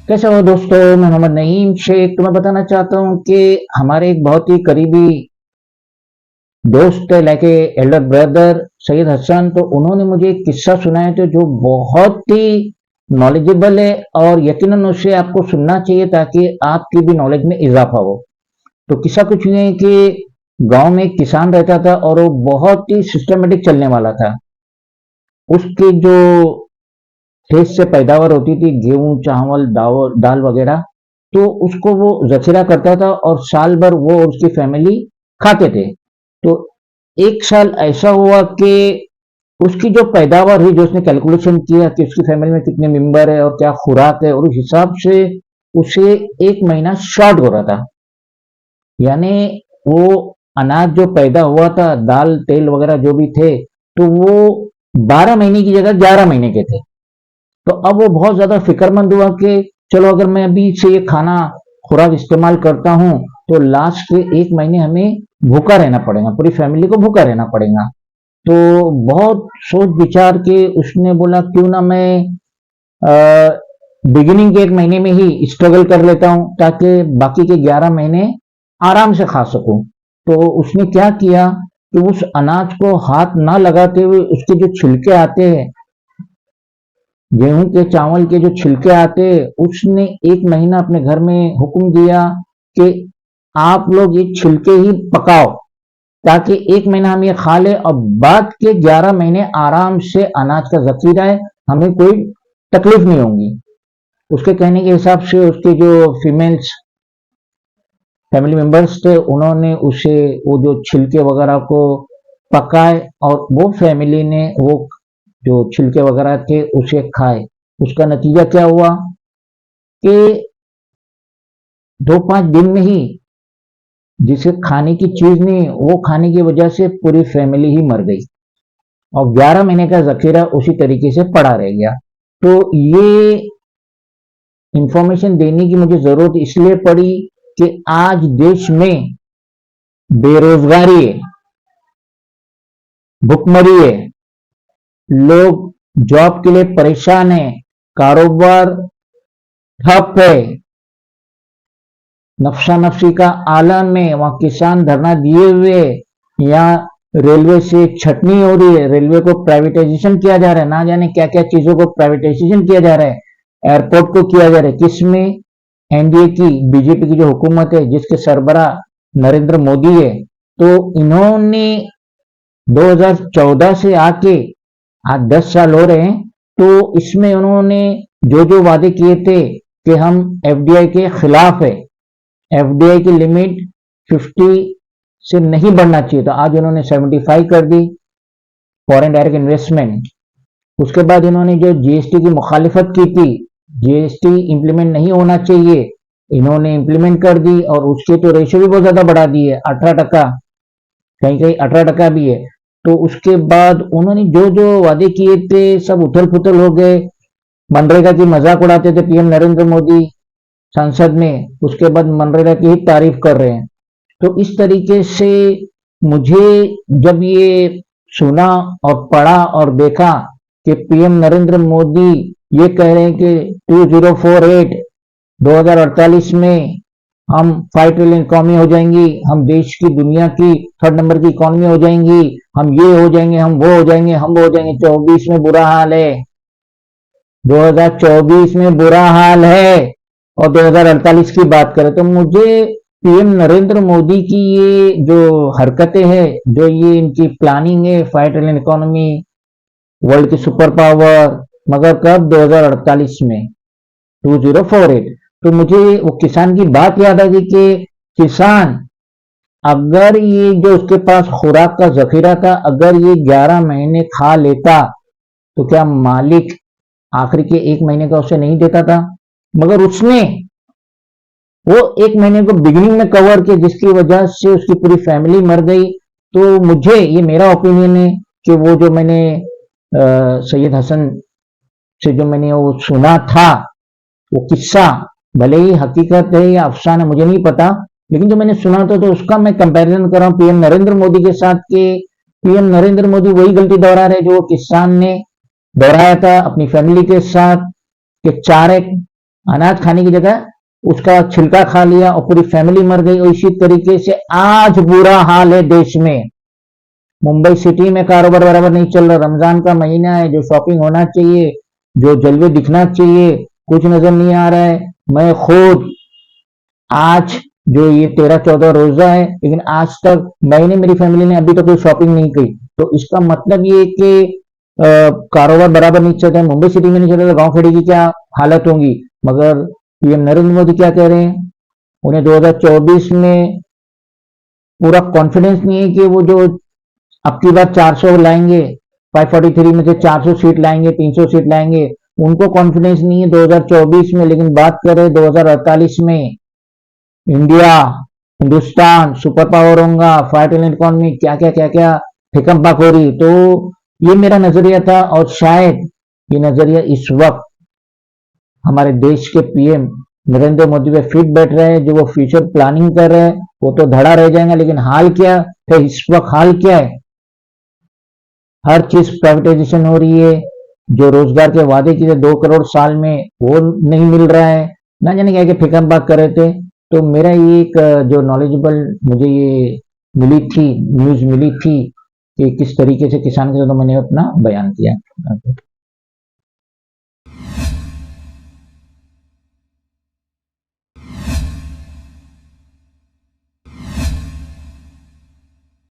कैसे हो दोस्तों। मैं मोहम्मद नईम शेख तुम्हें बताना चाहता हूँ कि हमारे एक बहुत ही करीबी दोस्त है, like elder brother Syed Hasan. तो उन्होंने मुझे एक किस्सा सुनाया था जो बहुत ही नॉलेजेबल है और यकीनन उसे आपको सुनना चाहिए ताकि आपकी भी नॉलेज में इजाफा हो। तो किस्सा कुछ यूं है कि गांव में एक किसान रहता था और वो बहुत ही सिस्टमेटिक चलने वाला था। उसके जो खेत से पैदावार होती थी, गेहूं चावल दाल वगैरह, तो उसको वो जखीरा करता था और साल भर वो और उसकी फैमिली खाते थे। तो एक साल ऐसा हुआ कि उसकी जो पैदावार हुई, जो उसने कैलकुलेशन किया कि उसकी फैमिली में कितने मेंबर है और क्या खुराक है, और उस हिसाब से उसे एक महीना शॉर्ट हो रहा था। यानी वो अनाज जो पैदा हुआ था, दाल तेल वगैरह जो भी थे, तो वो 12 महीने की जगह 11 महीने के थे। तो अब वो बहुत ज्यादा फिक्रमंद हुआ कि चलो अगर मैं अभी से ये खाना खुराक इस्तेमाल करता हूँ तो लास्ट के एक महीने हमें भूखा रहना पड़ेगा, पूरी फैमिली को भूखा रहना पड़ेगा। तो बहुत सोच विचार के उसने बोला क्यों ना मैं बिगिनिंग के एक महीने में ही स्ट्रगल कर लेता हूँ ताकि बाकी के 11 महीने आराम से खा सकूं। तो उसने क्या किया कि उस अनाज को हाथ ना लगाते हुए उसके जो छिलके आते हैं, गेहूं के चावल के जो छिलके आते, उसने एक महीना अपने घर में हुक्म दिया कि आप लोग ये छिलके ही पकाओ ताकि एक महीना हम ये खा ले और बाद के 11 महीने आराम से अनाज का जखीरा है, हमें कोई तकलीफ नहीं होगी। उसके कहने के हिसाब से उसके जो फीमेल्स फैमिली मेंबर्स थे उन्होंने उसे वो जो छिलके वगैरह को पकाए और वो फैमिली ने वो जो छिलके वगैरह थे उसे खाए। उसका नतीजा क्या हुआ कि 2-5 दिन में ही जिसे खाने की चीज नहीं, वो खाने की वजह से पूरी फैमिली ही मर गई और 11 महीने का जखीरा उसी तरीके से पड़ा रह गया। तो ये इंफॉर्मेशन देने की मुझे जरूरत इसलिए पड़ी कि आज देश में बेरोजगारी है, भुखमरी है, लोग जॉब के लिए परेशान है, कारोबार ठप है, नफसा नफसी का आलम है, वहां किसान धरना दिए हुए, यहाँ रेलवे से छटनी हो रही है, रेलवे को प्राइवेटाइजेशन किया जा रहा है, ना जाने क्या क्या चीजों को प्राइवेटाइजेशन किया जा रहा है, एयरपोर्ट को किया जा रहा है। किसमें? एनडीए की बीजेपी की जो हुकूमत है जिसके सरबरा नरेंद्र मोदी है। तो इन्होंने 2014 से आके आज 10 साल हो रहे हैं। तो इसमें उन्होंने जो जो वादे किए थे कि हम एफडीआई के खिलाफ है, एफडीआई की लिमिट 50 से नहीं बढ़ना चाहिए, तो आज उन्होंने 75 कर दी, फॉरेन डायरेक्ट इन्वेस्टमेंट। उसके बाद इन्होंने जो जीएसटी की मुखालिफत की थी, जीएसटी इंप्लीमेंट नहीं होना चाहिए, इन्होंने इंप्लीमेंट कर दी और उसके तो रेशो भी बहुत ज्यादा बढ़ा दी है, 18%, कहीं कहीं 18% भी है। तो उसके बाद उन्होंने जो जो वादे किए थे सब उथल पुथल हो गए। मनरेगा की मजाक उड़ाते थे पीएम नरेंद्र मोदी संसद में, उसके बाद मनरेगा की ही तारीफ कर रहे हैं। तो इस तरीके से मुझे जब ये सुना और पढ़ा और देखा कि पीएम नरेंद्र मोदी ये कह रहे हैं कि 2048 2048 में हम 5 ट्रिलियन इकॉनमी हो जाएंगी, हम देश की दुनिया की 3rd नंबर की इकॉनमी हो जाएंगी, हम ये हो जाएंगे, हम वो हो जाएंगे, हम वो हो जाएंगे। 24 में बुरा हाल है, 2024 में बुरा हाल है और 2048 की बात करें तो मुझे पीएम नरेंद्र मोदी की ये जो हरकतें हैं, जो ये इनकी प्लानिंग है, 5 ट्रिलियन इकोनॉमी, वर्ल्ड की सुपर पावर, मगर कब? 2048 में, 2048। तो मुझे वो किसान की बात याद आ गई कि किसान अगर ये जो उसके पास खुराक का जखीरा था, अगर ये 11 महीने खा लेता तो क्या मालिक आखिरी के एक महीने का उसे नहीं देता था? मगर उसने वो एक महीने को बिगिनिंग में कवर किया जिसकी वजह से उसकी पूरी फैमिली मर गई। तो मुझे ये मेरा ओपिनियन है कि वो जो मैंने सैयद हसन से जो मैंने वो सुना था, वो किस्सा, भले ही हकीकत है या अफसाना मुझे नहीं पता, लेकिन जो मैंने सुना था तो उसका मैं कंपैरिजन कर रहा हूँ पीएम नरेंद्र मोदी के साथ कि पीएम नरेंद्र मोदी वही गलती दोहरा रहे जो वो किसान ने दोहराया था अपनी फैमिली के साथ कि 4 एक अनाज खाने की जगह उसका छिलका खा लिया और पूरी फैमिली मर गई। और इसी तरीके से आज बुरा हाल है देश में। मुंबई सिटी में कारोबार बराबर नहीं चल रहा। रमजान का महीना है, जो शॉपिंग होना चाहिए, जो जलवे दिखना चाहिए, कुछ नजर नहीं आ रहा है। मैं खुद आज जो ये 13-14 रोजा है, लेकिन आज तक मैंने, मेरी फैमिली ने अभी तक कोई शॉपिंग नहीं की। तो इसका मतलब ये कि कारोबार बराबर नहीं चल रहा है। मुंबई सिटी में नहीं चल रहा, गांव खेड़ी की क्या हालत होगी। मगर पीएम नरेंद्र मोदी क्या कह रहे हैं, उन्हें 2024 में पूरा कॉन्फिडेंस नहीं है कि वो जो अब की बार 400 लाएंगे, 543 में से 400 सीट लाएंगे, 300 सीट लाएंगे। उनको कॉन्फिडेंस नहीं है 2024 में, लेकिन बात करें 2048 में, इंडिया, हिंदुस्तान सुपर पावर होगा, 5 ट्रिलियन इकोनॉमी, क्या क्या फिकम पाकोरी। तो ये मेरा नजरिया था, और शायद ये नजरिया इस वक्त हमारे देश के पीएम नरेंद्र मोदी पे फिट बैठ रहे हैं। जो वो फ्यूचर प्लानिंग कर रहे हैं वो तो धड़ा रह जाएगा, लेकिन हाल क्या है इस वक्त, हाल क्या है, हर चीज प्राइवेटाइजेशन हो रही है। जो रोजगार के वादे किए 2 करोड़ साल में, वो नहीं मिल रहा है। ना जाने क्या फिकम बात कर रहे थे। तो मेरा ये एक जो नॉलेजेबल मुझे ये मिली थी, न्यूज मिली थी कि किस तरीके से किसान के साथ मैंने अपना बयान किया।